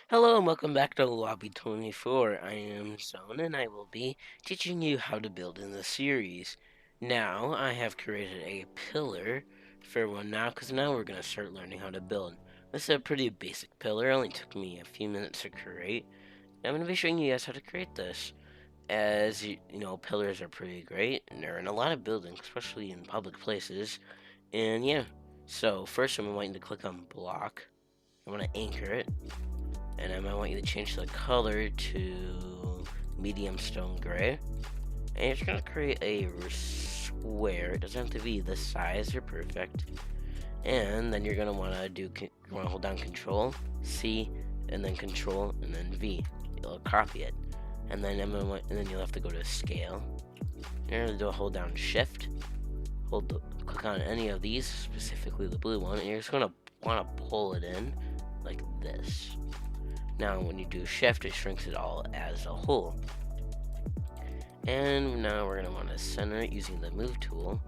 Hello and welcome back to Lobby 24. I am Zone and I will be teaching you how to build in the series. Now, I have created a pillar for one now because now we're going to start learning how to build. This is a pretty basic pillar, it only took me a few minutes to create. I'm going to be showing you guys how to create this. As you know, pillars are pretty great and they're in a lot of buildings, especially in public places. And yeah, so first I'm going to click on block. I want to anchor it. And I might want you to change the color to medium stone gray. And you're just gonna create a square. It doesn't have to be this size or perfect. And then you're gonna wanna hold down Control C, and then Control and then V. You'll copy it, and then you'll have to go to Scale. You're gonna hold down Shift, click on any of these, specifically the blue one, and you're just gonna wanna pull it in like this. Now when you do shift, it shrinks it all as a whole. And now we're going to want to center it using the move tool.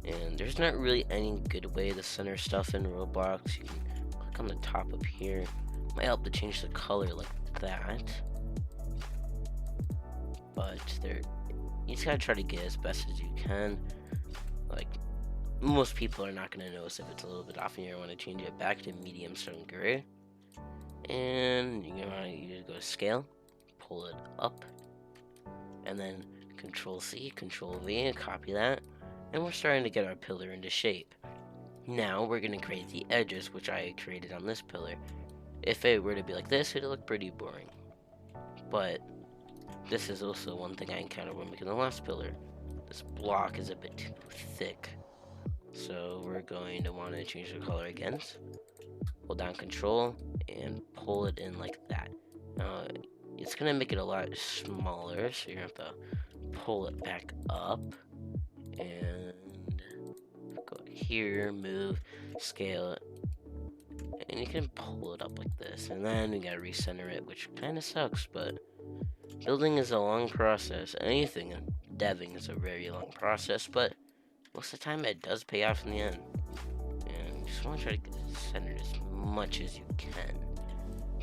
And there's not really any good way to center stuff in Roblox. You can click on the top up here. It might help to change the color like that. But you just gotta try to get as best as you can. Like, most people are not going to notice if it's a little bit off, and you want to change it back to medium stone gray. And you're gonna use go to scale, pull it up, and then Control C, Control V, copy that, and we're starting to get our pillar into shape. Now we're gonna create the edges, which I created on this pillar. If it were to be like this, it'd look pretty boring. But this is also one thing I encountered when making the last pillar. This block is a bit too thick, so we're going to want to change the color again. Hold down Control and pull it in like that. Now, it's gonna make it a lot smaller, so you're gonna have to pull it back up and go here, move, scale it, and you can pull it up like this. And then you gotta recenter it, which kind of sucks, but building is a long process. Anything in deving is a very long process, but most of the time it does pay off in the end. And just want to try to get it centered as much as you can.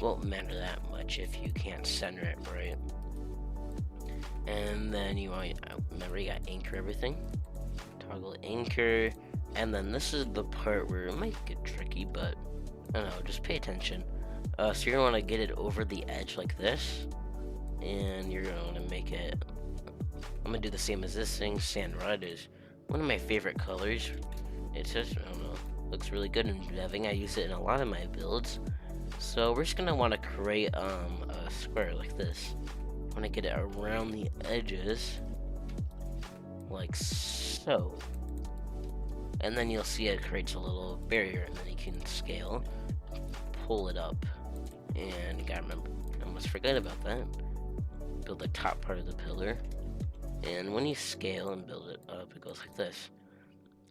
Won't matter that much if you can't center it right. And then remember you gotta anchor everything. Toggle anchor, and then this is the part where it might get tricky, but I don't know, just pay attention. So you're gonna wanna get it over the edge like this, and you're gonna wanna make it. I'm gonna do the same as this thing. Sand red is one of my favorite colors. It's just, I don't know, looks really good in deving. I use it in a lot of my builds. So we're just gonna want to create a square like this. I want to get it around the edges, like so. And then you'll see it creates a little barrier, and then you can scale, pull it up, and you gotta remember, I almost forgot about that. Build the top part of the pillar, and when you scale and build it up, it goes like this.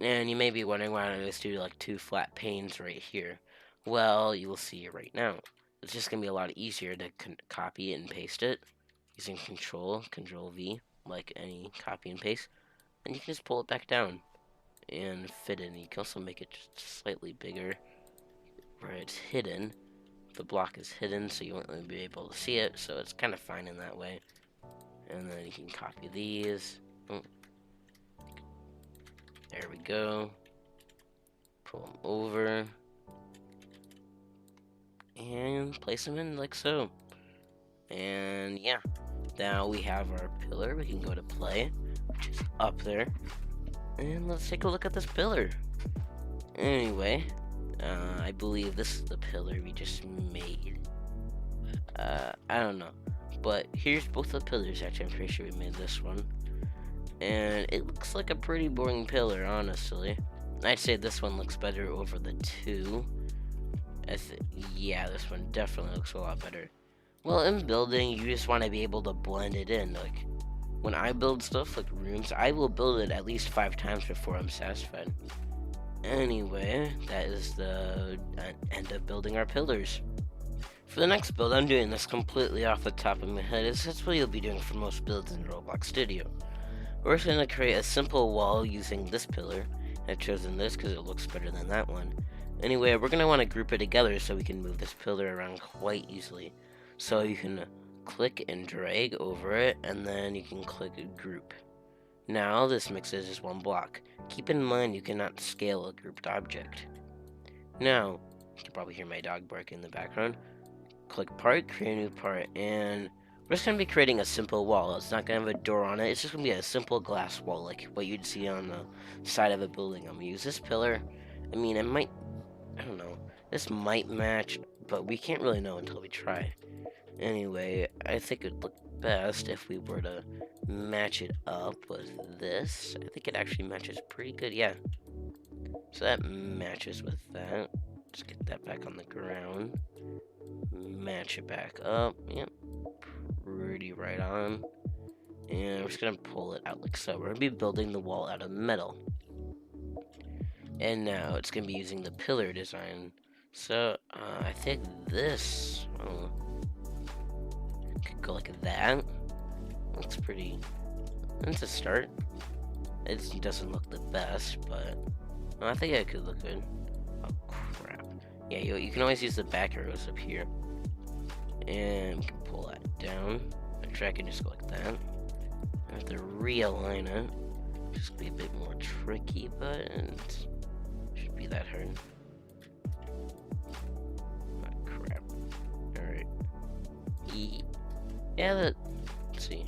And you may be wondering why I just do like two flat panes right here. Well, you will see it right now. It's just going to be a lot easier to copy and paste it using Control V, like any copy and paste. And you can just pull it back down and fit it in. You can also make it just slightly bigger where it's hidden. The block is hidden, so you won't really be able to see it, so it's kind of fine in that way. And then you can copy these. Oh. There we go. Pull them over. And place them in like so. And yeah, now we have our pillar. We can go to play, which is up there. And let's take a look at this pillar. Anyway, I believe this is the pillar we just made. I don't know. But here's both the pillars. Actually, I'm pretty sure we made this one. And it looks like a pretty boring pillar, honestly. I'd say this one looks better over the two. Yeah, this one definitely looks a lot better. Well, in building, you just want to be able to blend it in. Like, when I build stuff like rooms, I will build it at least 5 times before I'm satisfied. Anyway, that is the end of building our pillars. For the next build, I'm doing this completely off the top of my head. That's what you'll be doing for most builds in Roblox Studio. We're just going to create a simple wall using this pillar. I've chosen this because it looks better than that one. Anyway, we're gonna want to group it together so we can move this pillar around quite easily. So you can click and drag over it, and then you can click group. Now this mixes as one block. Keep in mind you cannot scale a grouped object. Now, you can probably hear my dog barking in the background. Click part, create a new part, and we're just going to be creating a simple wall. It's not going to have a door on it. It's just going to be a simple glass wall, like what you'd see on the side of a building. I'm going to use this pillar. I mean, it might, I don't know. This might match, but we can't really know until we try. Anyway, I think it'd look best if we were to match it up with this. I think it actually matches pretty good, yeah. So that matches with that. Just get that back on the ground. Match it back up. Yep. Pretty right on. And we're just gonna pull it out like so. We're gonna be building the wall out of metal. And now it's gonna be using the pillar design. So I think this could go like that. Looks pretty. That's a start. It doesn't look the best, but I think it could look good. Oh crap! Yeah, you can always use the back arrows up here, and we can pull that down. Actually, I can just go like that. I have to realign it. Just be a bit more tricky, but it shouldn't be that hard. Oh crap! All right. Yeah, let's see.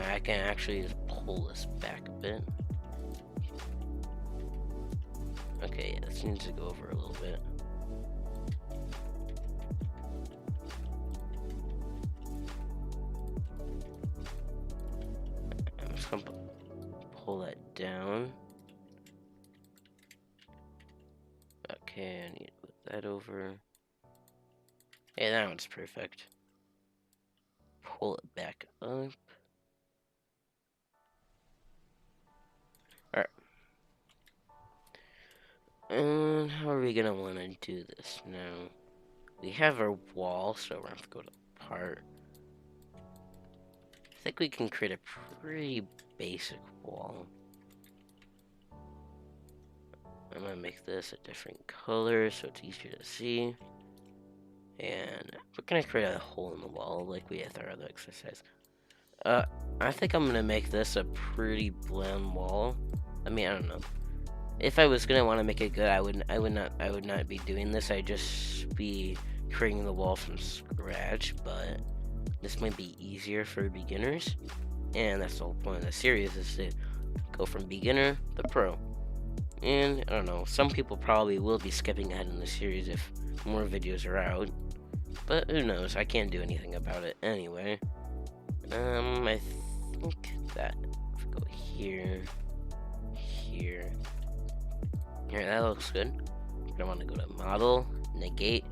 I can actually just pull this back a bit. Okay, yeah, this needs to go over a little bit. I'm just gonna pull that down. Okay, I need to put that over. Yeah, that one's perfect. Pull it back up. Alright. And how are we gonna want to do this now? We have our wall, so we're gonna have to go to part. I think we can create a pretty basic wall. I'm gonna make this a different color so it's easier to see. And we're gonna create a hole in the wall like we had our other exercise. I think I'm gonna make this a pretty bland wall. I mean, I don't know. If I was gonna want to make it good, I would not be doing this. I'd just be creating the wall from scratch. But this might be easier for beginners, and that's the whole point of the series, is to go from beginner to pro. And I don't know, some people probably will be skipping ahead in the series if more videos are out, but who knows? I can't do anything about it anyway. I think that if we go here. Alright, that looks good. I want to go to model, negate,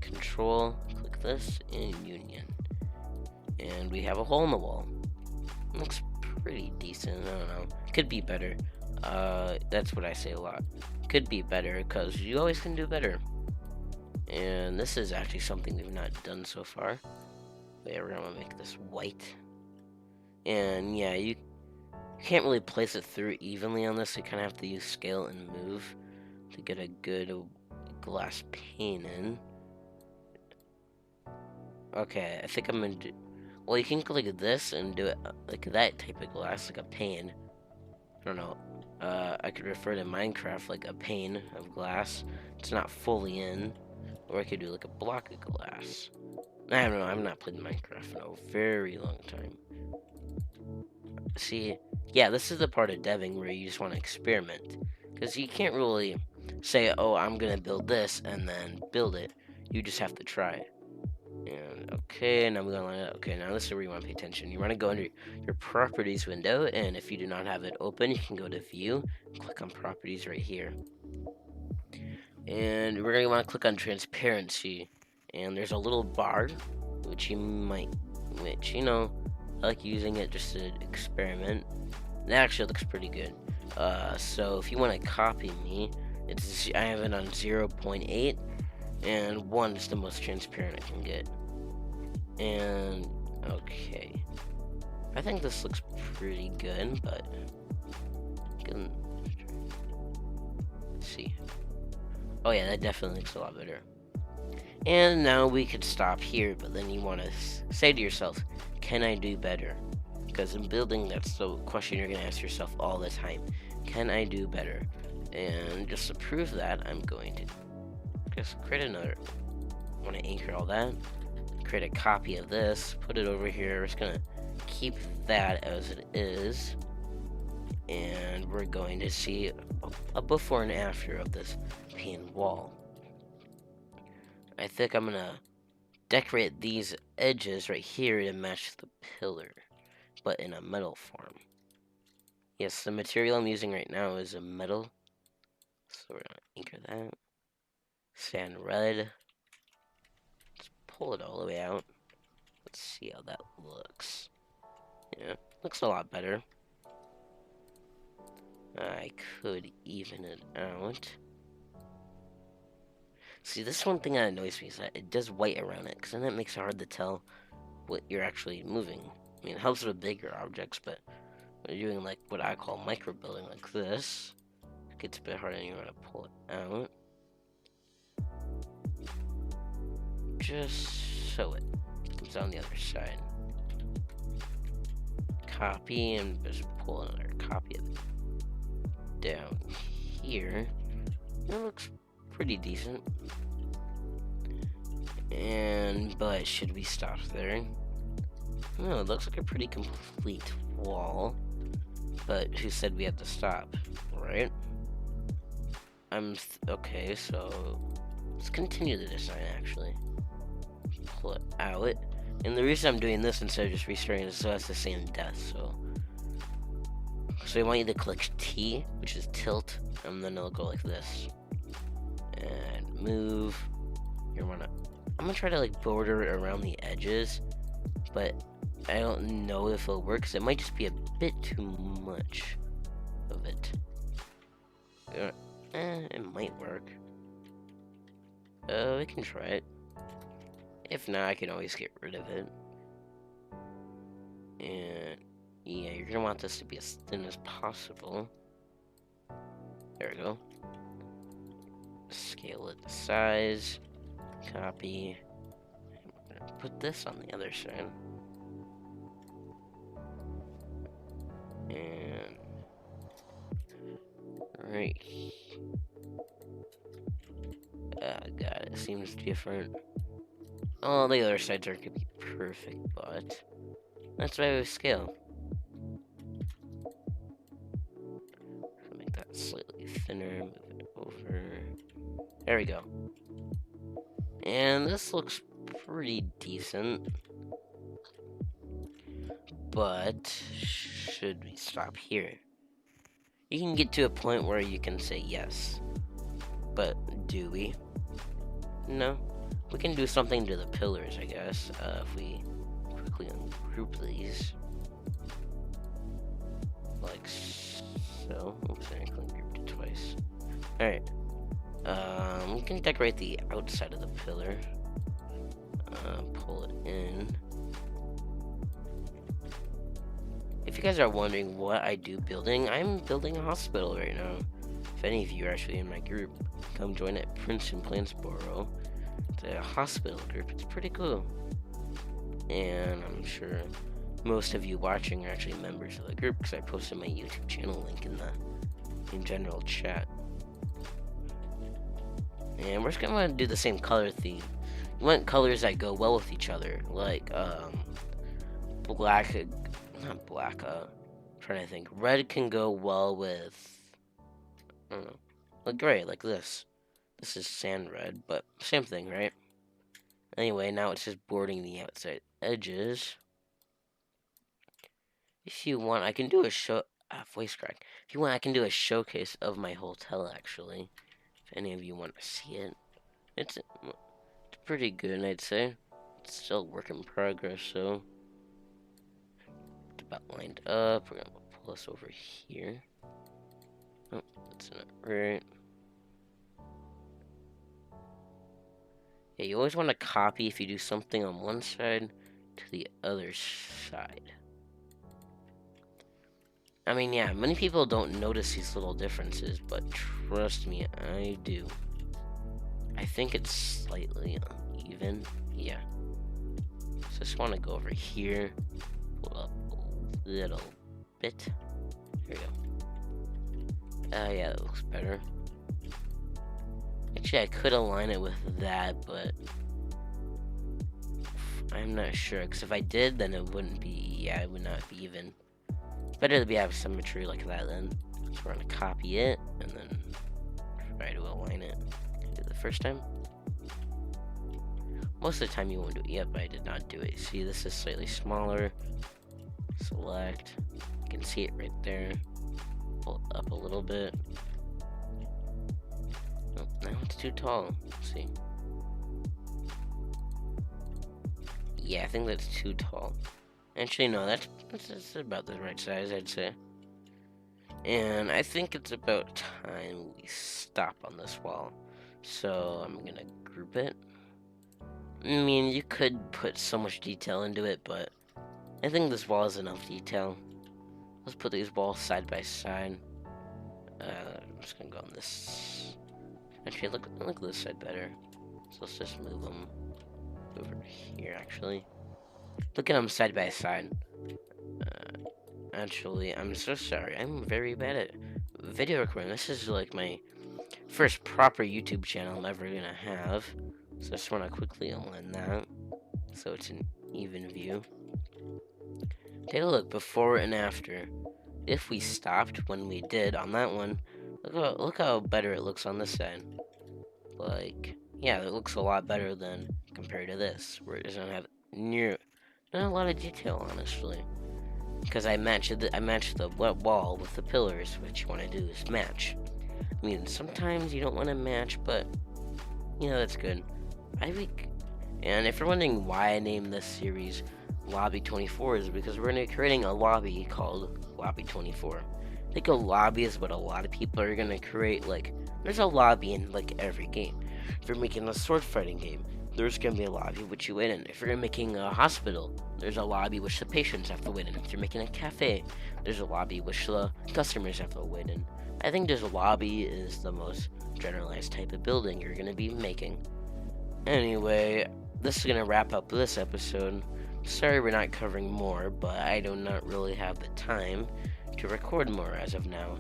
control, click this, and union. And we have a hole in the wall. Looks pretty decent. I don't know. Could be better. That's what I say a lot. Could be better, because you always can do better. And this is actually something we've not done so far. But yeah, we're gonna make this white. And yeah, you can't really place it through evenly on this. You kind of have to use scale and move to get a good glass pane in. Okay, I think I'm gonna do. Well, you can click this and do it like that type of glass, like a pane. I don't know. I could refer to Minecraft like a pane of glass. It's not fully in. Or I could do like a block of glass. I don't know. I'm not playing Minecraft in a very long time. See, yeah, this is the part of deving where you just want to experiment. Because you can't really say, oh, I'm going to build this and then build it. You just have to try. And okay, now we're going to line it. Okay, now this is where you want to pay attention. You want to go under your properties window, and if you do not have it open, you can go to view, click on properties right here. And we're going to want to click on transparency. And there's a little bar, which you know, I like using it just to experiment. It actually looks pretty good. So if you want to copy me, I have it on 0.8, and 1 is the most transparent I can get. And okay, I think this looks pretty good, but Let's see. Oh yeah, that definitely looks a lot better. And now we could stop here, but then you want to say to yourself, can I do better? Because in building, that's the question you're going to ask yourself all the time. Can I do better? And just to prove that, I'm going to just create another. I want to anchor all that. Create a copy of this. Put it over here. We're just going to keep that as it is. And we're going to see a before and after of this pane wall. I think I'm going to decorate these edges right here to match the pillar, but in a metal form. Yes, the material I'm using right now is a metal, so we're gonna anchor that. Sand red. Let's pull it all the way out. Let's see how that looks. Yeah, looks a lot better. I could even it out. See, this one thing that annoys me is that it does white around it, because then it makes it hard to tell what you're actually moving. I mean, it helps with bigger objects, but when you're doing like what I call micro building like this, it gets a bit harder and you want to pull it out. Just so it comes on the other side. Copy and just pull another copy of it down here. It looks pretty decent. But should we stop there? No, it looks like a pretty complete wall. But who said we had to stop, right? Okay, so let's continue the design actually. Pull it out. And the reason I'm doing this instead of just restarting is so it's the same depth, so I want you to click T, which is tilt, and then it'll go like this. And move. I'm gonna try to like border it around the edges, but I don't know if it'll work, because it might just be a bit too much of it. It might work. We can try it. If not, I can always get rid of it. And yeah, you're gonna want this to be as thin as possible. There we go. Scale it to size. Copy. I'm gonna put this on the other side. And right. God, it seems different. All the other sides aren't gonna be perfect, but that's why we scale. So make that slightly thinner, move it over. There we go. And this looks pretty decent. But should we stop here? You can get to a point where you can say yes. But do we? No. We can do something to the pillars, I guess, if we quickly ungroup these. Like so. Oops, I accidentally grouped it twice. Alright. We can decorate the outside of the pillar. Pull it in. If you guys are wondering what I do building, I'm building a hospital right now. If any of you are actually in my group, come join at Princeton Plansboro. It's a hospital group. It's pretty cool. And I'm sure most of you watching are actually members of the group, because I posted my YouTube channel link in the general chat. And we're just gonna do the same color theme. You want colors that go well with each other, like black, not black. Trying to think. Red can go well with, I don't know, like gray, like this. This is sand red, but same thing, right? Anyway, now it's just boarding the outside edges. If you want, I can do a voice crack. If you want, I can do a showcase of my hotel, actually. If any of you want to see it. It's pretty good, I'd say. It's still a work in progress, so. It's about lined up. We're going to pull this over here. Oh, that's not right. Yeah, you always want to copy if you do something on one side to the other side. I mean, yeah, many people don't notice these little differences, but trust me, I do. I think it's slightly uneven. Yeah. So I just want to go over here, pull up a little bit. Here we go. Yeah, that looks better. Actually, I could align it with that, but I'm not sure. Because if I did, then it wouldn't be, yeah, it would not be even. Better to have symmetry like that then. So we're going to copy it, and then try to align it. Do it the first time. Most of the time you won't do it. Yep, I did not do it. See, this is slightly smaller. Select. You can see it right there. Pull it up a little bit. Oh, now it's too tall. Let's see. Yeah, I think that's too tall. Actually, no, that's about the right size, I'd say. And I think it's about time we stop on this wall. So I'm gonna group it. I mean, you could put so much detail into it, but I think this wall is enough detail. Let's put these walls side by side. I'm just gonna go on this. Actually, look at this side better. So let's just move them over here, actually. Look at them side by side. Actually, I'm so sorry. I'm very bad at video recording. This is like my first proper YouTube channel I'm ever gonna have. So I just want to quickly align that so it's an even view. Take a look before and after. If we stopped when we did on that one, look how better it looks on this side. Like, yeah, it looks a lot better than compared to this, where it doesn't have not a lot of detail, honestly. Because I matched the wet wall with the pillars. What you want to do is match. I mean, sometimes you don't want to match, but you know that's good. And if you're wondering why I named this series Lobby 24, is because we're gonna be creating a lobby called Lobby 24. I think a lobby is what a lot of people are gonna create. Like, there's a lobby in like every game. If you're making a sword fighting game, there's gonna be a lobby which you wait in. If you're making a hospital, there's a lobby which the patients have to wait in. If you're making a cafe, there's a lobby which the customers have to wait in. I think this lobby is the most generalized type of building you're gonna be making. Anyway, this is gonna wrap up this episode. Sorry we're not covering more, but I do not really have the time to record more as of now.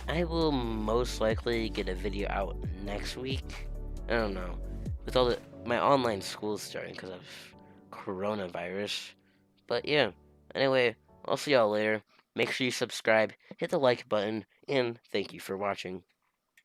I will most likely get a video out next week. I don't know. With all my online school starting because of coronavirus. But yeah. Anyway, I'll see y'all later. Make sure you subscribe, hit the like button, and thank you for watching.